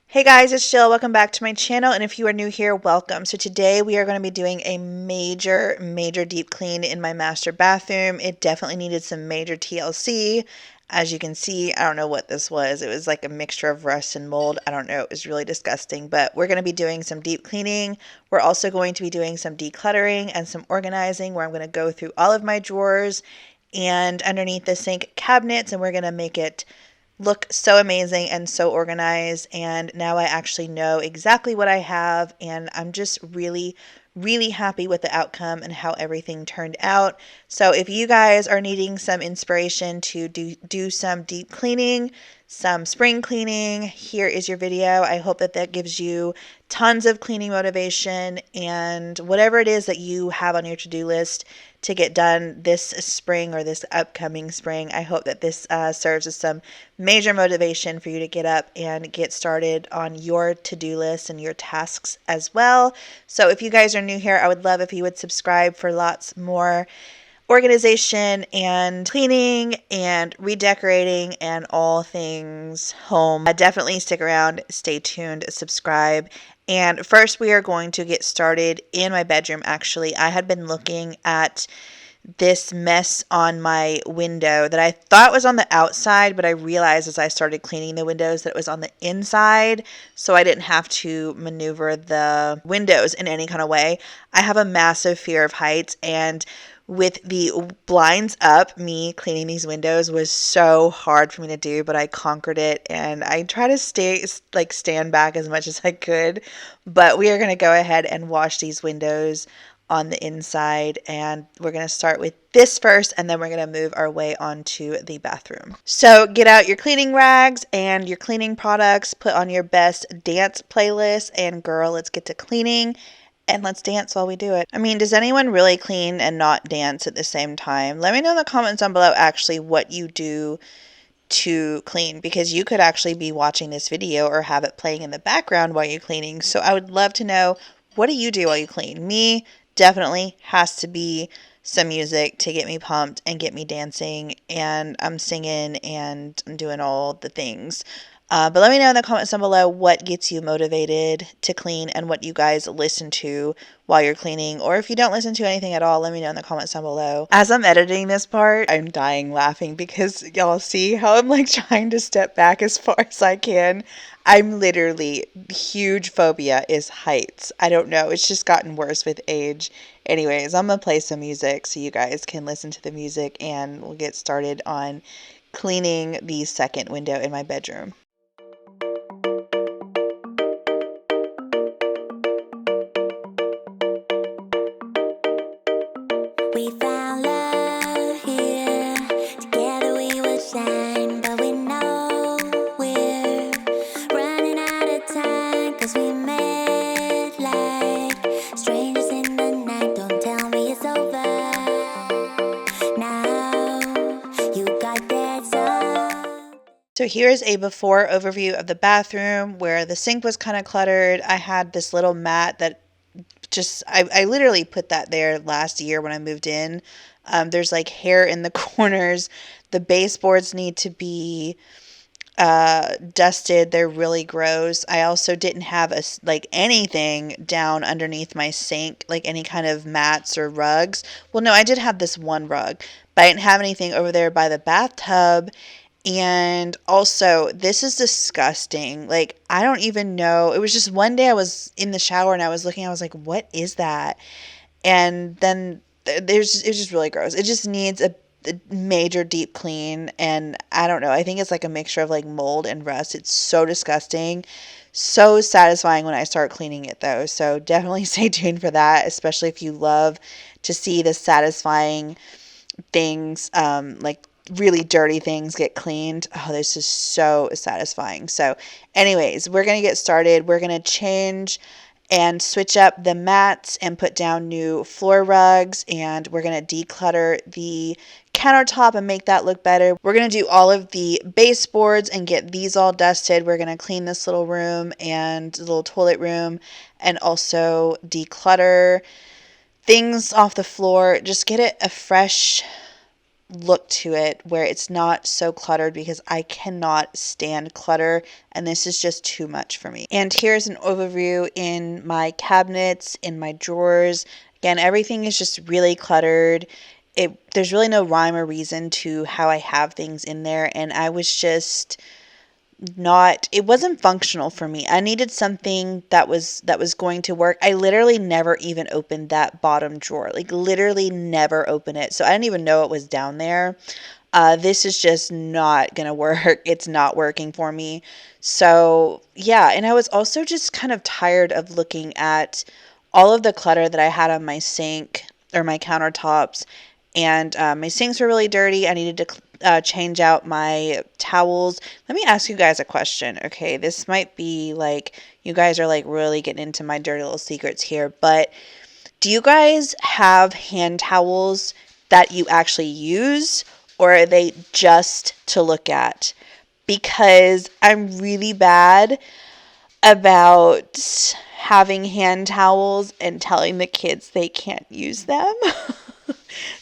Hey guys, it's Jill. Welcome back to my channel, and if you are new here, welcome. So today we are going to be doing a major deep clean in my master bathroom. It definitely needed some major TLC. As you can see, I don't know what this was. It was like a mixture of rust and mold. I don't know. It was really disgusting, but we're going to be doing some deep cleaning. We're also going to be doing some decluttering and some organizing where I'm going to go through all of my drawers and underneath the sink cabinets, and we're going to make it look so amazing and so organized. And now I actually know exactly what I have, and I'm just really happy with the outcome and how everything turned out. So if you guys are needing some inspiration to do some deep cleaning, some spring cleaning, here is your video. I hope that gives you tons of cleaning motivation, and whatever it is that you have on your to-do list to get done this spring or this upcoming spring, I hope that this serves as some major motivation for you to get up and get started on your to-do list and your tasks as well. So if you guys are new here, I would love if you would subscribe for lots more organization and cleaning and redecorating and all things home. Definitely stick around, stay tuned, subscribe. And first we are going to get started in my bedroom. Actually, I had been looking at this mess on my window that I thought was on the outside, but I realized as I started cleaning the windows that it was on the inside, so I didn't have to maneuver the windows in any kind of way. I have a massive fear of heights, and with the blinds up, me cleaning these windows was so hard for me to do, but I conquered it, and I try to stand back as much as I could. But we are going to go ahead and wash these windows on the inside, and we're going to start with this first, and then we're going to move our way onto the bathroom. So get out your cleaning rags and your cleaning products, put on your best dance playlist, and girl, let's get to cleaning and let's dance while we do it. I mean, does anyone really clean and not dance at the same time? Let me know in the comments down below actually what you do to clean, because you could actually be watching this video or have it playing in the background while you're cleaning. So I would love to know, what do you do while you clean? Me, definitely has to be some music to get me pumped and get me dancing, and I'm singing and I'm doing all the things. But let me know in the comments down below what gets you motivated to clean and what you guys listen to while you're cleaning. Or if you don't listen to anything at all, let me know in the comments down below. As I'm editing this part, I'm dying laughing because y'all see how I'm like trying to step back as far as I can. I'm literally, huge phobia is heights. I don't know. It's just gotten worse with age. Anyways, I'm going to play some music so you guys can listen to the music, and we'll get started on cleaning the second window in my bedroom. We found love here, together we will shine, but we know we're running out of time, 'cause we met like strangers in the night. Don't tell me it's over, now you got that song. So here's a before overview of the bathroom where the sink was kind of cluttered. I had this little mat that I literally put that there last year when I moved in. There's like hair in the corners. The baseboards need to be dusted. They're really gross. I also didn't have anything down underneath my sink, like any kind of mats or rugs. Well, no, I did have this one rug, but I didn't have anything over there by the bathtub. And also, this is disgusting. Like, I don't even know. It was just one day I was in the shower and I was looking, I was like, what is that? And then it's just really gross. It just needs a major deep clean. And I don't know. I think it's like a mixture of like mold and rust. It's so disgusting. So satisfying when I start cleaning it though. So definitely stay tuned for that, especially if you love to see the satisfying things, like really dirty things get cleaned. Oh, this is so satisfying. So anyways, we're going to get started. We're going to change and switch up the mats and put down new floor rugs, and we're going to declutter the countertop and make that look better. We're going to do all of the baseboards and get these all dusted. We're going to clean this little room and the little toilet room, and also declutter things off the floor. Just get it a fresh look to it where it's not so cluttered, because I cannot stand clutter and this is just too much for me. And here's an overview in my cabinets, in my drawers. Again, everything is just really cluttered. There's really no rhyme or reason to how I have things in there, and I was just it wasn't functional for me. I needed something that was going to work. I literally never even opened that bottom drawer, like literally never opened it. So I didn't even know it was down there. This is just not gonna work. It's not working for me. So yeah, and I was also just kind of tired of looking at all of the clutter that I had on my sink or my countertops, and my sinks were really dirty. I needed to change out my towels. Let me ask you guys a question. Okay, this might be like you guys are like really getting into my dirty little secrets here, but do you guys have hand towels that you actually use, or are they just to look at? Because I'm really bad about having hand towels and telling the kids they can't use them.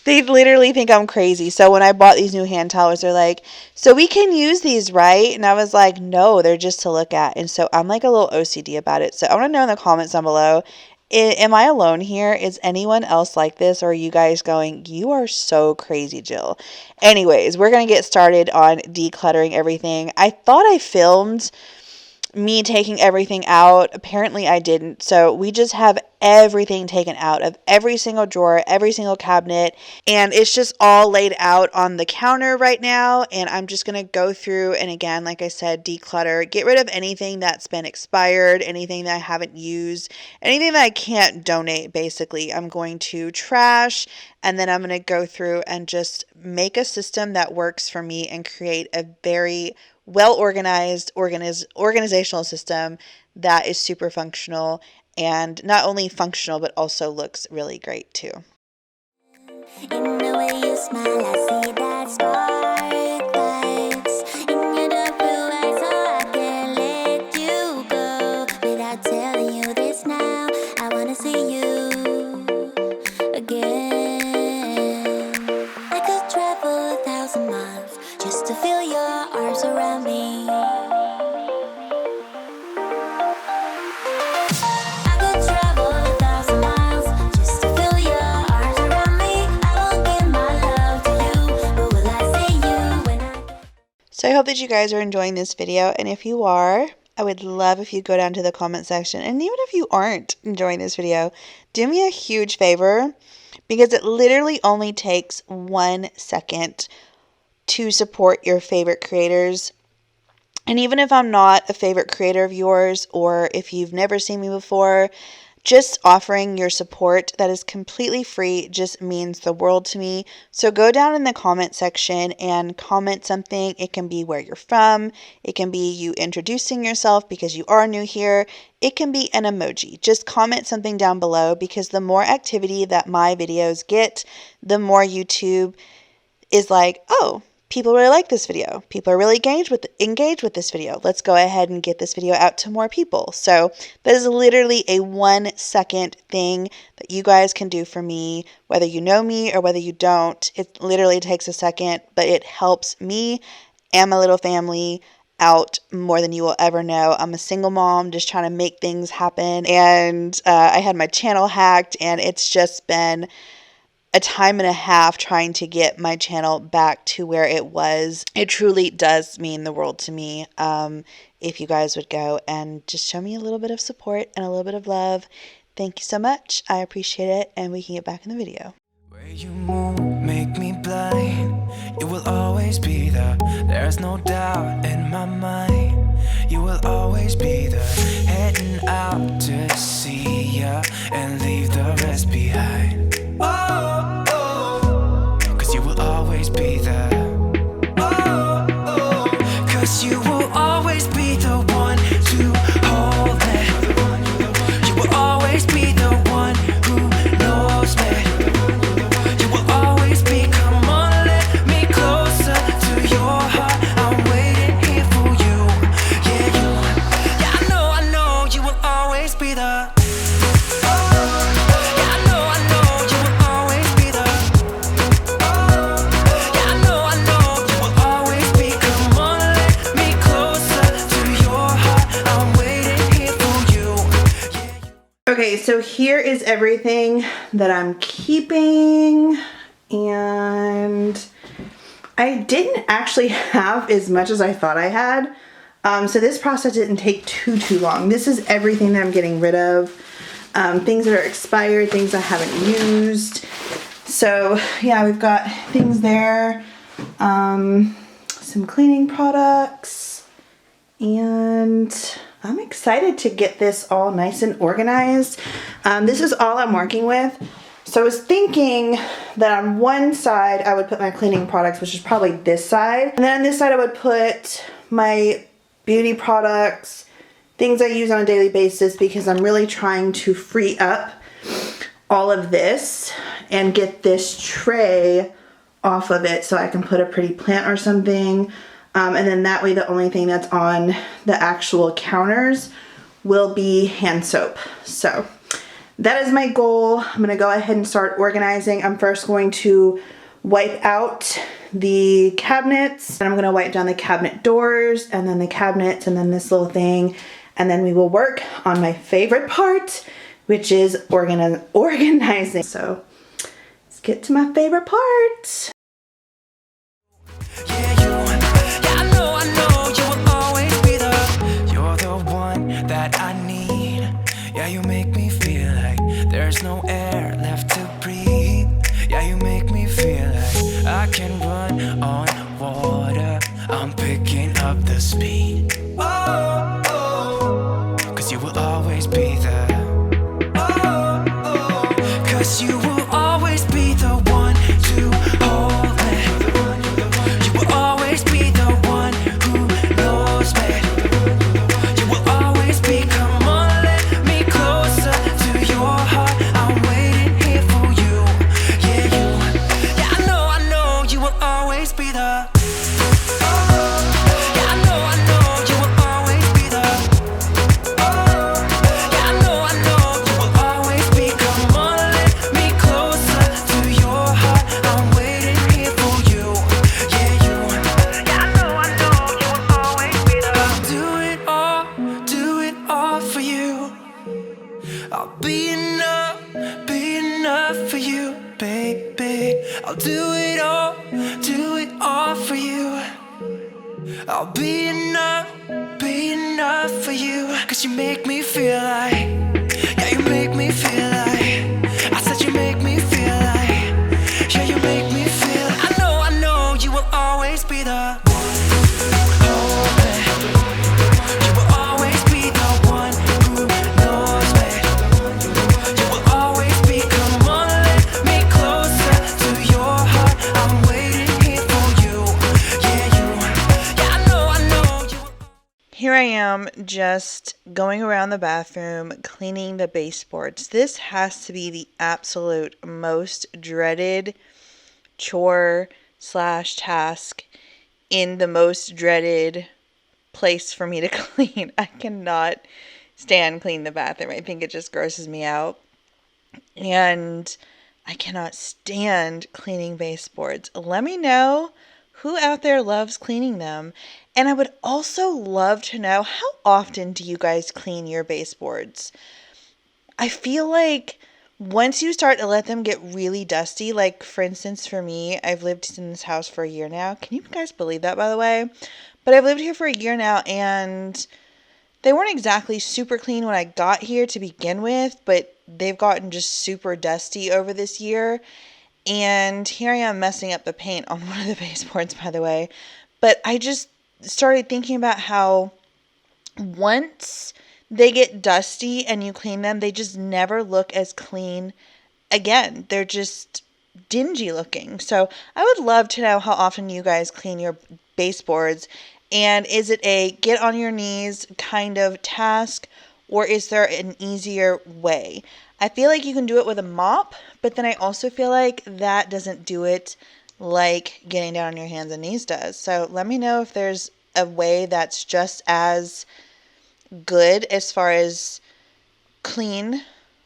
They literally think I'm crazy. So when I bought these new hand towels, they're like, so we can use these, right? And I was like, no, they're just to look at. And so I'm like a little OCD about it. So I want to know in the comments down below, am I alone here? Is anyone else like this? Or are you guys going, you are so crazy, Jill? Anyways, we're going to get started on decluttering everything. I thought I filmed me taking everything out. Apparently I didn't. So we just have everything taken out of every single drawer, every single cabinet, and it's just all laid out on the counter right now. And I'm just going to go through and, again, like I said, declutter, get rid of anything that's been expired, anything that I haven't used, anything that I can't donate. Basically, I'm going to trash, and then I'm going to go through and just make a system that works for me and create a very well-organized organizational system that is super functional, and not only functional but also looks really great too. In the way you smile, I see that spark lights in your dark blue eyes, so I can't let you go without telling you this now. I wanna see you again. I could travel 1,000 miles just to feel your arms around me. So I hope that you guys are enjoying this video, and if you are, I would love if you go down to the comment section, and even if you aren't enjoying this video, do me a huge favor, because it literally only takes 1 second to support your favorite creators. And even if I'm not a favorite creator of yours, or if you've never seen me before, just offering your support that is completely free just means the world to me. So go down in the comment section and comment something. It can be where you're from. It can be you introducing yourself because you are new here. It can be an emoji. Just comment something down below, because the more activity that my videos get, the more YouTube is like, oh, people really like this video. People are really engaged with this video. Let's go ahead and get this video out to more people. So that is literally a 1 second thing that you guys can do for me, whether you know me or whether you don't. It literally takes a second, but it helps me and my little family out more than you will ever know. I'm a single mom just trying to make things happen, and I had my channel hacked, and it's just been a time and a half trying to get my channel back to where it was. It truly does mean the world to me if you guys would go and just show me a little bit of support and a little bit of love. Thank you so much. I appreciate it, and we can get back in the video. Where you move, make me blind. You will always be there. There's no doubt in my mind. You will always be there. Heading out to see ya and leave the rest behind. Oh, oh, 'cause you will always be there. Oh, oh, 'cause you will always be the one to hold me. You will always be the one who knows me. You will always be, come on, let me closer to your heart. I'm waiting here for you. Yeah, I know you will always be Okay, so here is everything that I'm keeping, and I didn't actually have as much as I thought I had. So this process didn't take too long. This is everything that I'm getting rid of. Things that are expired, things I haven't used. So yeah, we've got things there. Some cleaning products, and I'm excited to get this all nice and organized. This is all I'm working with. So I was thinking that on one side I would put my cleaning products, which is probably this side. And then on this side I would put my beauty products, things I use on a daily basis, because I'm really trying to free up all of this and get this tray off of it so I can put a pretty plant or something. And then that way the only thing that's on the actual counters will be hand soap. So that is my goal. I'm gonna go ahead and start organizing. I'm first going to wipe out the cabinets, and I'm gonna wipe down the cabinet doors, and then the cabinets, and then this little thing. And then we will work on my favorite part, which is organizing. So let's get to my favorite part. You make me feel like there's no air left to breathe. Yeah, you make me feel like I can run on water. I'm picking up the speed. Oh, oh, 'cause you will always be there. Oh, oh, 'cause you will always be the one to hold me. You will always be the one who knows me. You will always be, come on, let me closer to your heart. I'm waiting here for you. Yeah, you. Yeah, I know you will always be the. Yeah, I know you will always be the. Yeah, I know you will always be. Come on, let me closer to your heart. I'm waiting here for you. Yeah, you. Yeah, I know you will always be the. I'll do it all for you. I'll be enough for you, baby. I'll do it all for you. I'll be enough for you. 'Cause you make me feel like, yeah, you make me feel like, I said you make me feel like, yeah, you make me feel. I know you will always be the. You will always be the one who knows me. You will always be, come on, let me closer to your heart. I'm waiting here for you. Yeah, you. Yeah, I know you. Here I am just going around the bathroom cleaning the baseboards. This has to be the absolute most dreaded chore / task in the most dreaded place for me to clean. I cannot stand cleaning the bathroom. I think it just grosses me out. And I cannot stand cleaning baseboards. Let me know who out there loves cleaning them. And I would also love to know, how often do you guys clean your baseboards? I feel like once you start to let them get really dusty, like for instance for me, I've lived in this house for a year now. Can you guys believe that, by the way? But I've lived here for a year now, and they weren't exactly super clean when I got here to begin with, but they've gotten just super dusty over this year. And here I am messing up the paint on one of the baseboards, by the way. But I just started thinking about how once they get dusty and you clean them, they just never look as clean again. They're just dingy looking. So I would love to know how often you guys clean your baseboards. And is it a get on your knees kind of task, or is there an easier way? I feel like you can do it with a mop, but then I also feel like that doesn't do it like getting down on your hands and knees does. So let me know if there's a way that's just as good as far as clean,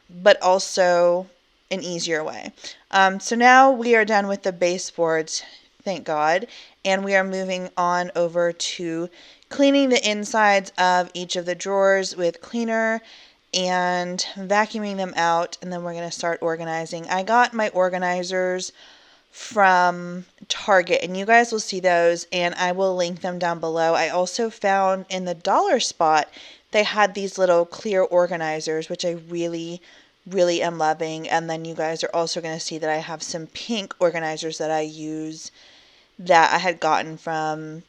but also an easier way. So now we are done with the baseboards, thank God, and we are moving on over to cleaning the insides of each of the drawers with cleaner and vacuuming them out, and then we're going to start organizing. I got my organizers from Target, and you guys will see those, and I will link them down below. I also found in the dollar spot they had these little clear organizers, which I really am loving. And then you guys are also going to see that I have some pink organizers that I use that I had gotten from,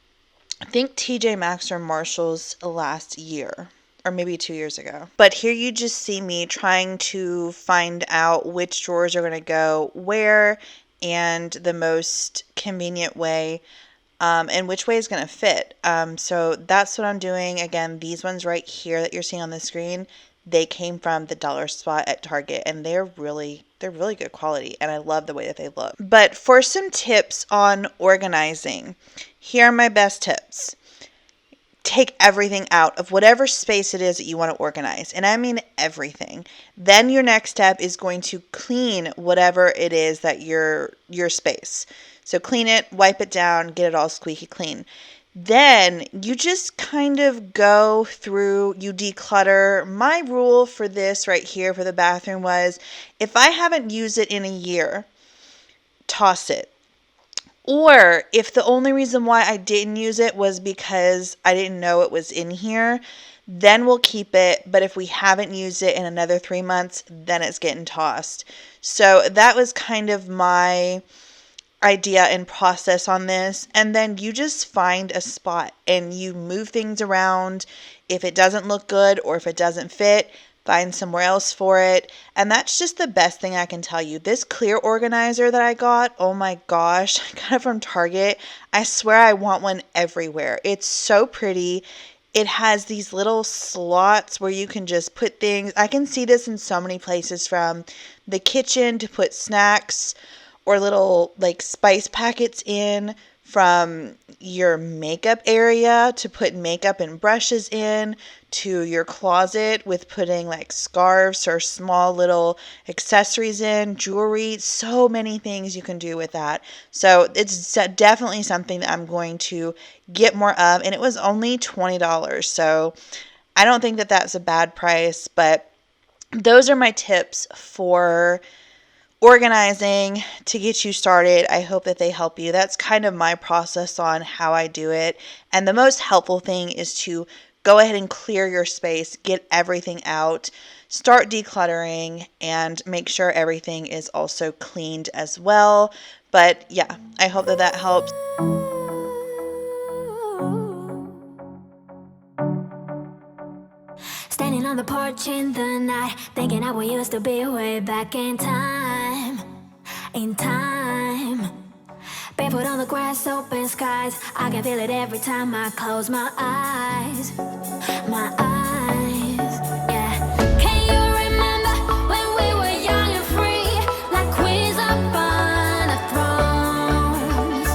I think, TJ Maxx or Marshall's last year, or maybe 2 years ago. But here you just see me trying to find out which drawers are going to go where and the most convenient way, and which way is going to fit. So that's what I'm doing. Again, these ones right here that you're seeing on the screen, they came from the dollar spot at Target, and they're really good quality, and I love the way that they look. But for some tips on organizing, here are my best tips. Take everything out of whatever space it is that you want to organize, and I mean everything. Then your next step is going to clean whatever it is that your space. So clean it, wipe it down, get it all squeaky clean. Then you just kind of go through, you declutter. My rule for this right here for the bathroom was, if I haven't used it in a year, toss it. Or if the only reason why I didn't use it was because I didn't know it was in here, then we'll keep it. But if we haven't used it in another 3 months, then it's getting tossed. So that was kind of my idea and process on this. And then you just find a spot and you move things around. If it doesn't look good or if it doesn't fit, find somewhere else for it. And that's just the best thing I can tell you. This clear organizer that I got, oh my gosh, I got it from Target. I swear I want one everywhere. It's so pretty. It has these little slots where you can just put things. I can see this in so many places, from the kitchen to put snacks or little like spice packets in, from your makeup area to put makeup and brushes in, to your closet with putting like scarves or small little accessories in, jewelry. So many things you can do with that. So it's definitely something that I'm going to get more of, and it was only $20. So I don't think that that's a bad price, but those are my tips for organizing to get you started. I hope that they help you. That's kind of my process on how I do it. And the most helpful thing is to go ahead and clear your space, get everything out, start decluttering, and make sure everything is also cleaned as well. But yeah, I hope that that helps. Standing on the porch in the night, thinking how we used to be way back in time. In time. Barefoot on the grass, open skies. I can feel it every time I close my eyes. My eyes, yeah. Can you remember when we were young and free, like queens up on the thrones?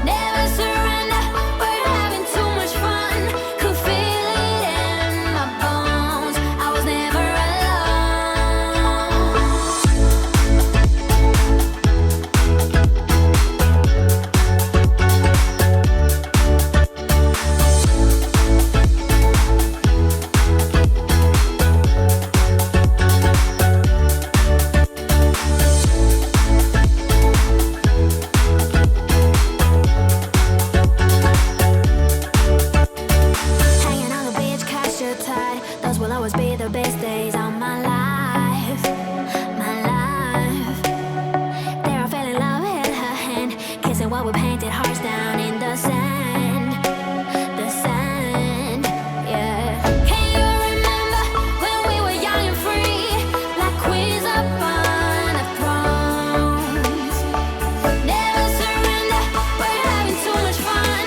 Never surrender, we're having too much fun. Could feel it in my bones. I was never hanging on the beach, catch your tide. Those will always be the best days of my life. My life. There I fell in love, held her hand, kissing while we painted hearts down in the sand. The sand, yeah. Can you remember when we were young and free, like queens up on the thrones? Never surrender, we're having too much fun.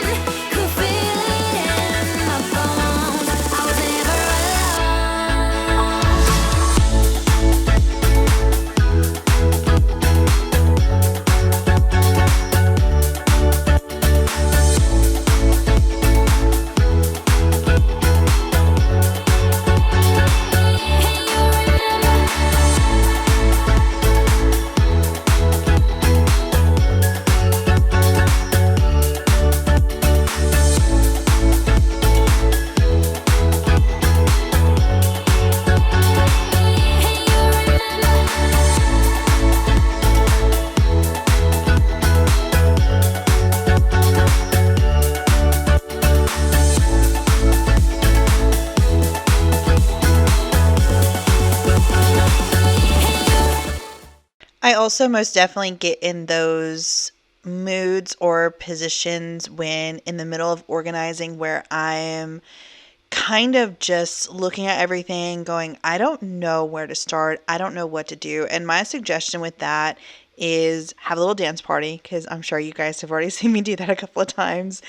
Could feel it in my bones. I was never alone. I also most definitely get in those moods or positions when in the middle of organizing where I am kind of just looking at everything going, I don't know where to start. I don't know what to do. And my suggestion with that is have a little dance party, because I'm sure you guys have already seen me do that a couple of times.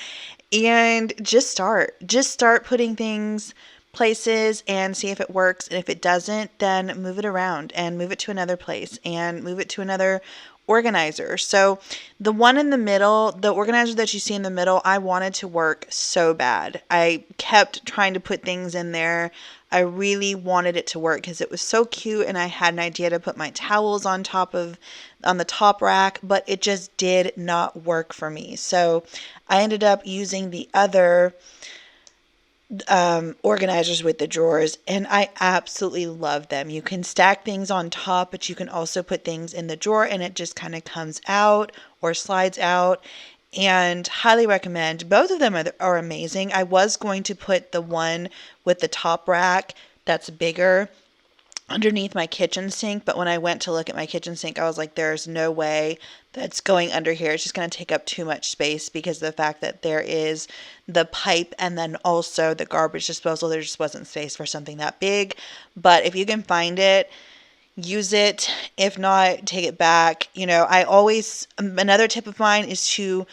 And just start. Just start putting things places and see if it works. And if it doesn't, then move it around and move it to another place and move it to another organizer. So the one in the middle, the organizer that you see in the middle, I wanted to work so bad. I kept trying to put things in there. I really wanted it to work because it was so cute, and I had an idea to put my towels on the top rack, but it just did not work for me. So I ended up using the other organizers with the drawers, and I absolutely love them. You can stack things on top, but you can also put things in the drawer and it just kind of comes out or slides out, and highly recommend. Both of them are amazing. I was going to put the one with the top rack that's bigger underneath my kitchen sink, but when I went to look at my kitchen sink, I was like, there's no way that's going under here. It's just going to take up too much space because of the fact that there is the pipe and then also the garbage disposal. There just wasn't space for something that big. But if you can find it, use it. If not, take it back. Another tip of mine is to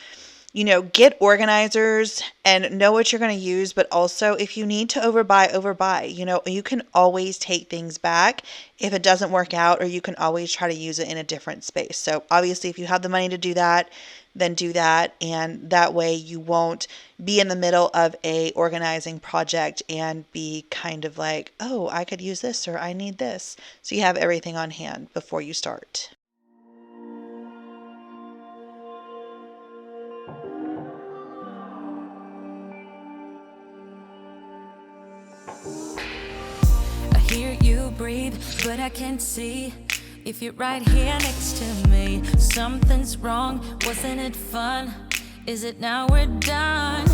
get organizers and know what you're going to use, but also if you need to overbuy. You can always take things back if it doesn't work out, or you can always try to use it in a different space. So obviously, if you have the money to do that, then do that. And that way you won't be in the middle of a organizing project and be kind of like, oh, I could use this or I need this. So you have everything on hand before you start. Hear you breathe, but I can't see if you're right here next to me. Something's wrong, wasn't it fun? Is it now we're done?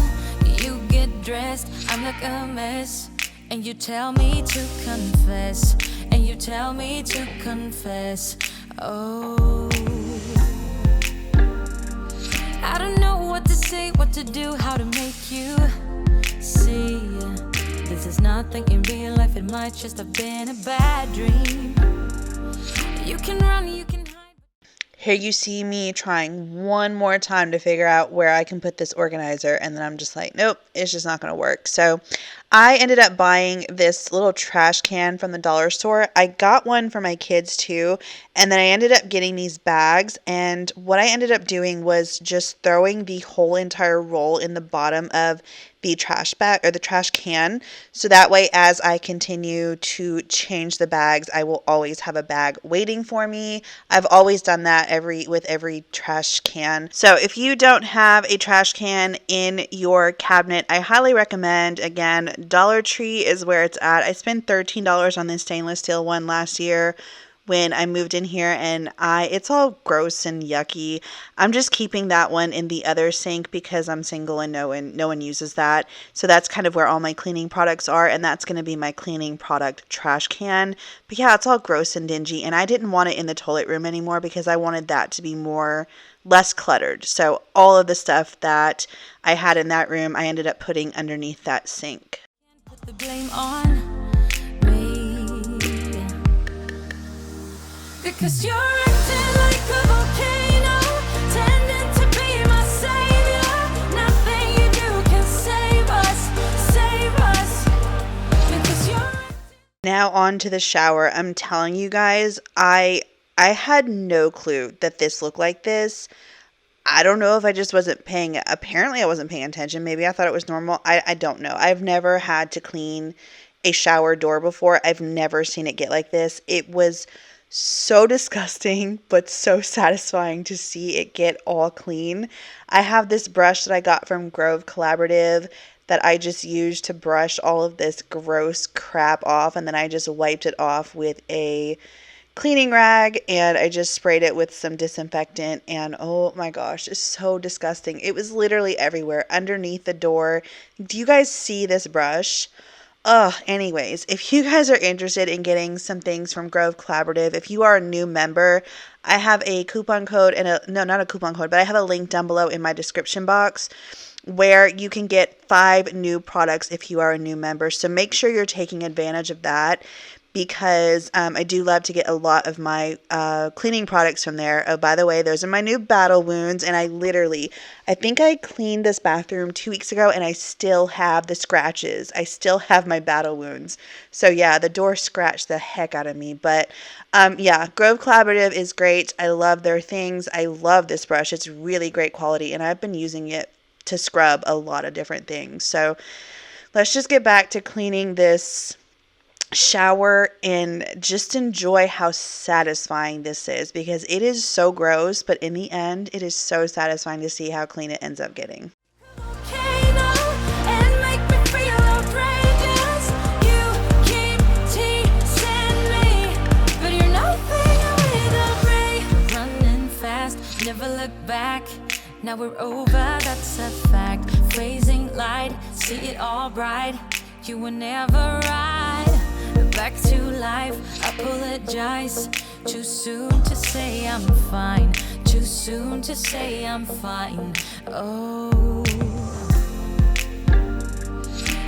You get dressed, I look a mess, and you tell me to confess, Oh, I don't know what to say, what to do, how to make you see. This is nothing in real life, it might just have been a bad dream. You can run, you can hide. Here you see me trying one more time to figure out where I can put this organizer, and then I'm just like, nope, it's just not going to work. So I ended up buying this little trash can from the dollar store. I got one for my kids too, and then I ended up getting these bags, and what I ended up doing was just throwing the whole entire roll in the bottom of the trash bag or the trash can, so that way as I continue to change the bags, I will always have a bag waiting for me. I've always done that with every trash can. So if you don't have a trash can in your cabinet, I highly recommend, again, Dollar Tree is where it's at. I spent $13 on this stainless steel one last year when I moved in here, and it's all gross and yucky. I'm just keeping that one in the other sink because I'm single and no one uses that. So that's kind of where all my cleaning products are, and that's going to be my cleaning product trash can. But yeah, it's all gross and dingy, and I didn't want it in the toilet room anymore because I wanted that to be less cluttered. So all of the stuff that I had in that room, I ended up putting underneath that sink. Put the blame on because you're acting like a volcano, tending to be my savior. Nothing you do can save us. Because you're Now on to the shower. I'm telling you guys, I had no clue that this looked like this. I don't know if I just apparently I wasn't paying attention. Maybe I thought it was normal. I don't know. I've never had to clean a shower door before. I've never seen it get like this. It was so disgusting, but so satisfying to see it get all clean. I have this brush that I got from Grove Collaborative that I just used to brush all of this gross crap off, and then I just wiped it off with a cleaning rag, and I just sprayed it with some disinfectant, and oh my gosh, it's so disgusting. It was literally everywhere underneath the door. Do you guys see this brush? Anyways, if you guys are interested in getting some things from Grove Collaborative, if you are a new member, I have a coupon code and no, not a coupon code, but I have a link down below in my description box where you can get 5 new products if you are a new member. So make sure you're taking advantage of that, because I do love to get a lot of my cleaning products from there. Oh, by the way, those are my new battle wounds, and I think I cleaned this bathroom 2 weeks ago, and I still have the scratches. I still have my battle wounds. So yeah, the door scratched the heck out of me, but yeah, Grove Collaborative is great. I love their things. I love this brush. It's really great quality, and I've been using it to scrub a lot of different things. So let's just get back to cleaning this shower and just enjoy how satisfying this is, because it is so gross, but in the end it is so satisfying to see how clean it ends up getting. Never look back. Now we're over, that's a fact. Phasing light, see it all bright. You were never right. Back to life, I apologize. Too soon to say I'm fine. Too soon to say I'm fine. Oh,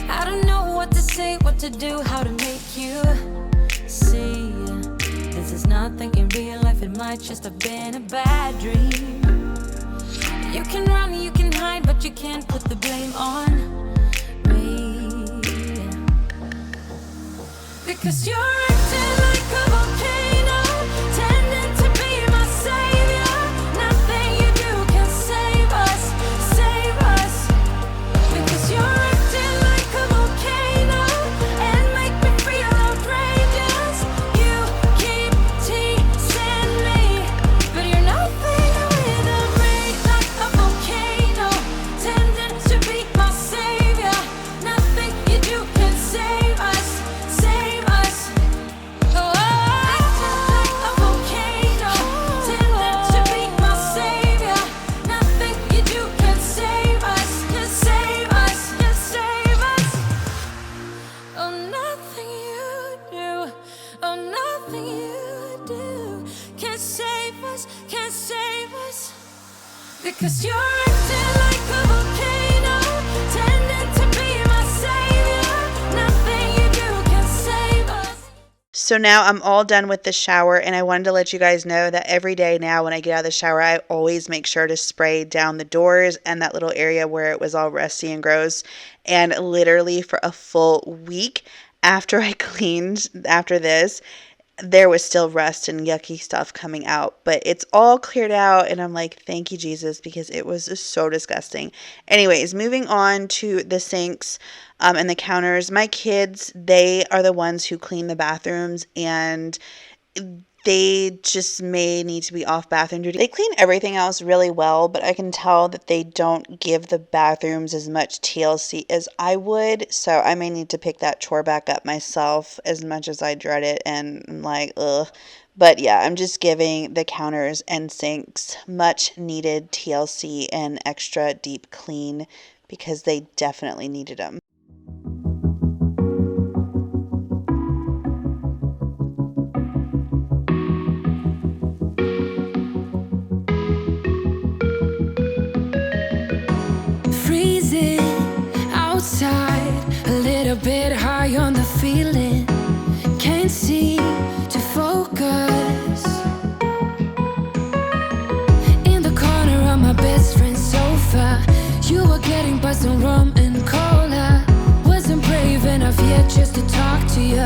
I don't know what to say, what to do, how to make you see. This is nothing in real life, it might just have been a bad dream. You can run, you can hide, but you can't put the blame on me. Because you're acting like a volcano, tending to be my savior. Nothing you do can save us, save us. Because you're acting like a volcano and make me feel outrageous. You keep teasing me, but you're nothing with a break. Like a volcano, tending to be my savior. Nothing you do can save us, save us. Oh, like a volcano, tending to be my savior. Nothing you do can save us, can save us, can save us. Oh, nothing you do, oh, nothing you do can save us, can save us. Because you're acting like a volcano, tending to be my savior. Nothing you do can save us. So now I'm all done with the shower, and I wanted to let you guys know that every day now when I get out of the shower, I always make sure to spray down the doors and that little area where it was all rusty and gross. And literally for a full week after I cleaned after this, there was still rust and yucky stuff coming out, but it's all cleared out, and I'm like, thank you, Jesus, because it was just so disgusting. Anyways, moving on to the sinks and the counters. My kids, they are the ones who clean the bathrooms, and they just may need to be off bathroom duty. They clean everything else really well, but I can tell that they don't give the bathrooms as much TLC as I would, so I may need to pick that chore back up myself, as much as I dread it, and I'm like, ugh. But yeah, I'm just giving the counters and sinks much needed TLC and extra deep clean, because they definitely needed them. Freezing outside, a little bit high on the feeling. Can't seem to focus. In the corner of my best friend's sofa, you were getting buzzed on rum and cola. Wasn't brave enough yet just to talk to you.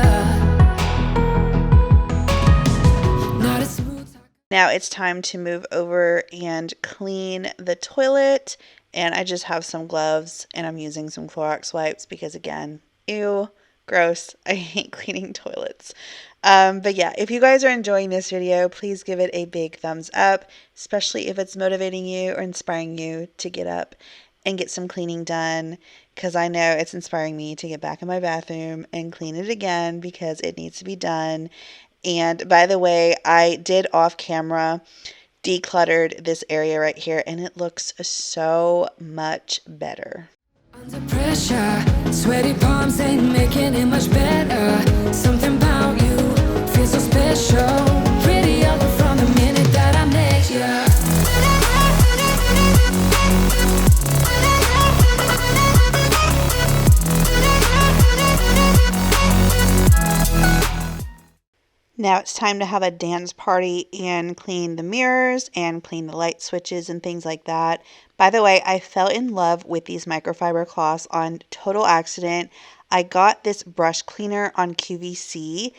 Not a smooth talk. Now it's time to move over and clean the toilet, and I just have some gloves and I'm using some Clorox wipes because, again, ew, gross. I hate cleaning toilets. But yeah, if you guys are enjoying this video, please give it a big thumbs up, especially if it's motivating you or inspiring you to get up and get some cleaning done, because I know it's inspiring me to get back in my bathroom and clean it again because it needs to be done. And by the way, I did off camera decluttered this area right here, and it looks so much better. On Under pressure, sweaty palms ain't making it much better. Something about you feels so special. Pretty up from the minute that I met you. Now it's time to have a dance party and clean the mirrors and clean the light switches and things like that. By the way, I fell in love with these microfiber cloths on total accident. I got this brush cleaner on QVC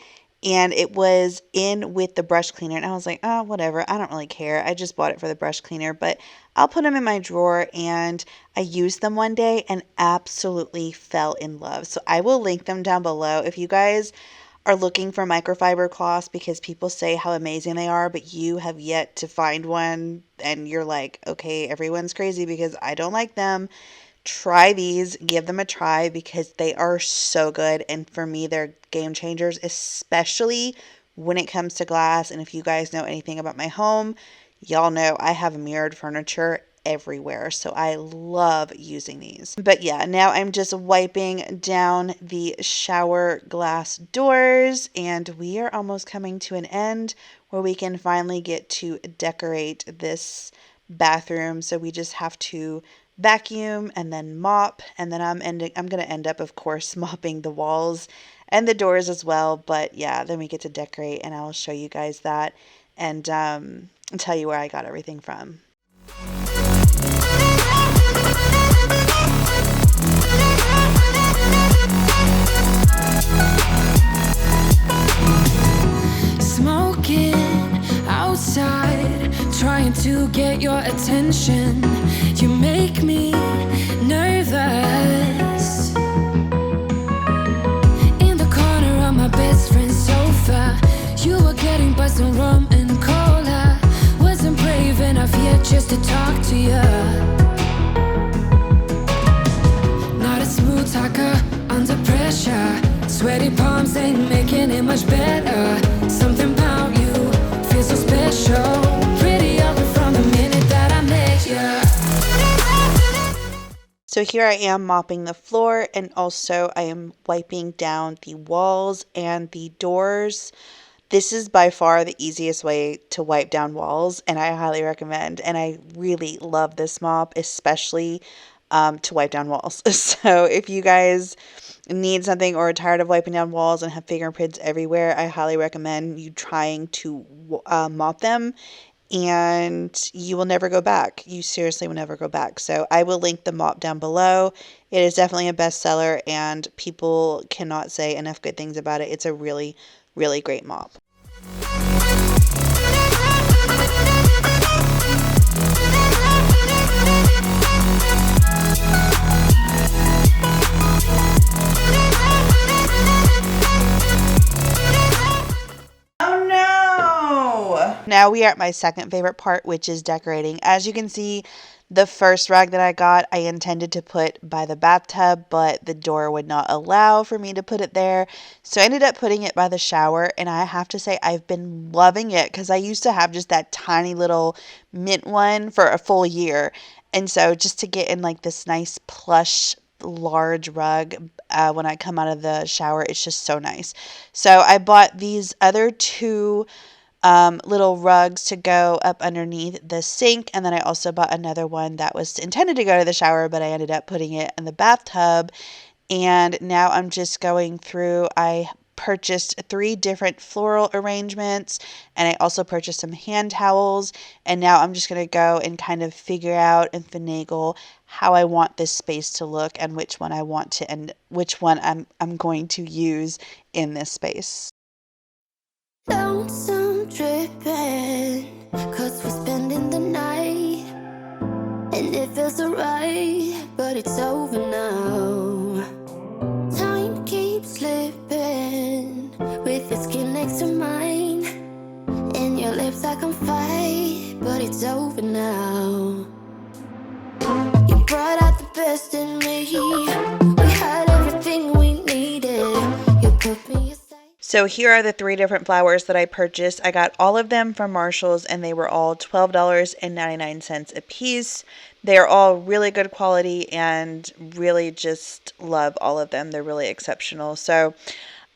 and it was in with the brush cleaner and I was like, oh, whatever, I don't really care. I just bought it for the brush cleaner, but I'll put them in my drawer. And I used them one day and absolutely fell in love. So I will link them down below if you guys are looking for microfiber cloths, because people say how amazing they are, but you have yet to find one and you're like, okay, everyone's crazy because I don't like them. Try these, give them a try because they are so good. And for me, they're game changers, especially when it comes to glass. And if you guys know anything about my home, y'all know I have mirrored furniture everywhere, so I love using these. But yeah, now I'm just wiping down the shower glass doors and we are almost coming to an end where we can finally get to decorate this bathroom. So we just have to vacuum and then mop, and then I'm going to end up, of course, mopping the walls and the doors as well. But yeah, then we get to decorate and I'll show you guys that and tell you where I got everything from. Smoking outside, trying to get your attention. You make me nervous. In the corner of my best friend's sofa, you were getting buzzed on rum and cola. Wasn't brave enough yet just to talk to you. Not a smooth talker under pressure. Sweaty palms ain't making it much better. Something about you feels so special. Pretty up from the minute that I met you. So here I am mopping the floor, and also I am wiping down the walls and the doors. This is by far the easiest way to wipe down walls, and I highly recommend. And I really love this mop, especially to wipe down walls. So if you guys need something or are tired of wiping down walls and have fingerprints everywhere, I highly recommend you trying to mop them, and you will never go back. You seriously will never go back. So I will link the mop down below. It is definitely a bestseller and people cannot say enough good things about it. It's a really, really great mop. Now we are at my second favorite part, which is decorating. As you can see, the first rag that I got, I intended to put by the bathtub, but the door would not allow for me to put it there. So I ended up putting it by the shower, and I have to say I've been loving it because I used to have just that tiny little mint one for a full year. And so just to get in like this nice plush large rug when I come out of the shower, it's just so nice. So I bought these other two little rugs to go up underneath the sink, and then I also bought another one that was intended to go to the shower, but I ended up putting it in the bathtub. And now I'm just going through. I purchased 3 different floral arrangements, and I also purchased some hand towels, and now I'm just going to go and kind of figure out and finagle how I want this space to look and which one I want to, and which one I'm going to use in this space. Lonesome dripping, 'cause we're spending the night, and it feels alright, but it's over now. Time keeps slipping, with your skin next to mine, and your lips I can fight, but it's over now. You brought out the best in me, we had everything we needed, you put me aside. So here are the 3 different flowers that I purchased. I got all of them from Marshall's and they were all $12.99 a piece. They are all really good quality and really just love all of them. They're really exceptional. So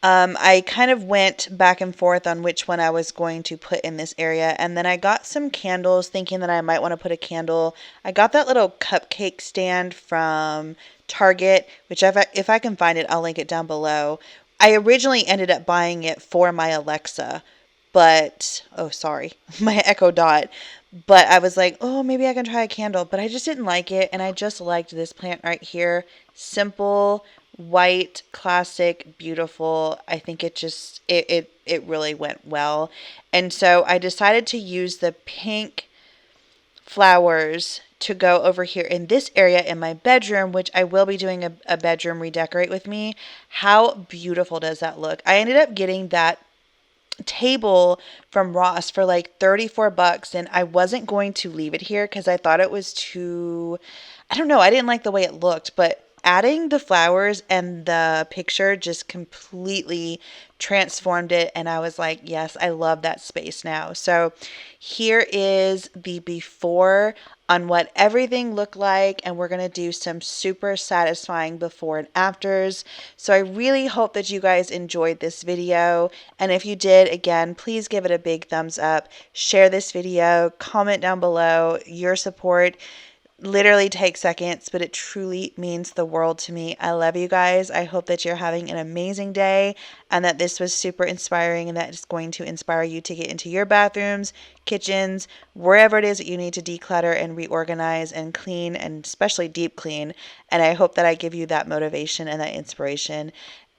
I kind of went back and forth on which one I was going to put in this area. And then I got some candles thinking that I might want to put a candle. I got that little cupcake stand from Target, which if I can find it, I'll link it down below. I originally ended up buying it for my Alexa, but, oh, sorry, my Echo Dot. But I was like, oh, maybe I can try a candle. But I just didn't like it. And I just liked this plant right here. Simple, white, classic, beautiful. I think it just, it really went well. And so I decided to use the pink flowers to go over here in this area in my bedroom, which I will be doing a bedroom redecorate with me. How beautiful does that look? I ended up getting that table from Ross for like $34, and I wasn't going to leave it here because I thought it was too, I don't know, I didn't like the way it looked, but adding the flowers and the picture just completely transformed it, and I was like, yes, I love that space now. So here is the before on what everything looked like, and we're going to do some super satisfying before and afters. So I really hope that you guys enjoyed this video, and if you did, again, please give it a big thumbs up, share this video, comment down below. Your support literally takes seconds, but it truly means the world to me. I love you guys. I hope that you're having an amazing day and that this was super inspiring and that it's going to inspire you to get into your bathrooms, kitchens, wherever it is that you need to declutter and reorganize and clean, and especially deep clean. And I hope that I give you that motivation and that inspiration.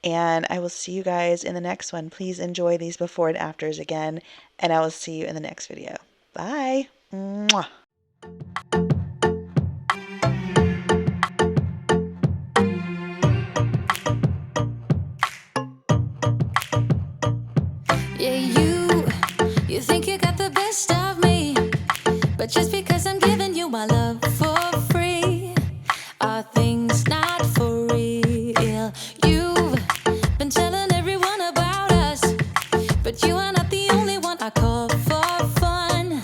And I will see you guys in the next one. Please enjoy these before and afters again, and I will see you in the next video. Bye. Mwah. Yeah, you think you got the best of me, but just because I'm giving you my love for free, are things not for real? You've been telling everyone about us, but you are not the only one I call for fun.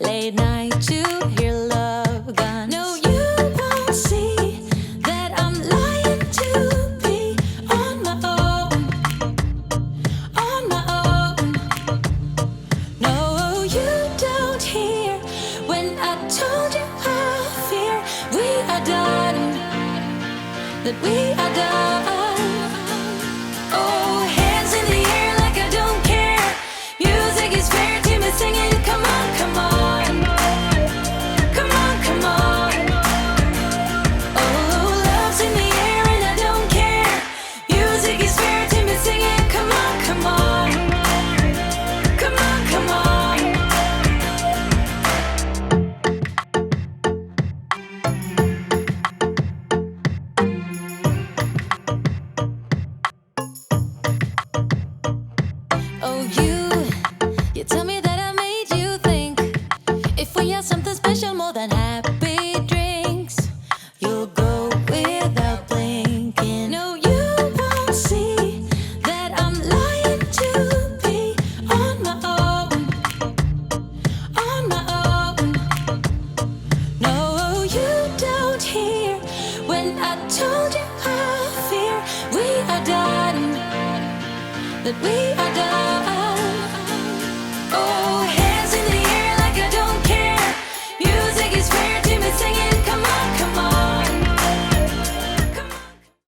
Late night to hear love guns. No, you won't see that I'm lying to be on my own. On my own. No, you don't hear when I told you I fear we are done, that we are done. Oh, hands in the air like I don't care. Music is fair to me singing. Come on, come on. Come on, come on. Oh, love's in the air and I don't care. Music is fair to me singing. Come on, come on. Come on, come on. Oh, you tell me that I made you think if we had something special more than happy drinks, you'll go without blinking. No, you won't see that I'm lying to be on my own. On my own. No, you don't hear when I told you I fear we are done, that we are done.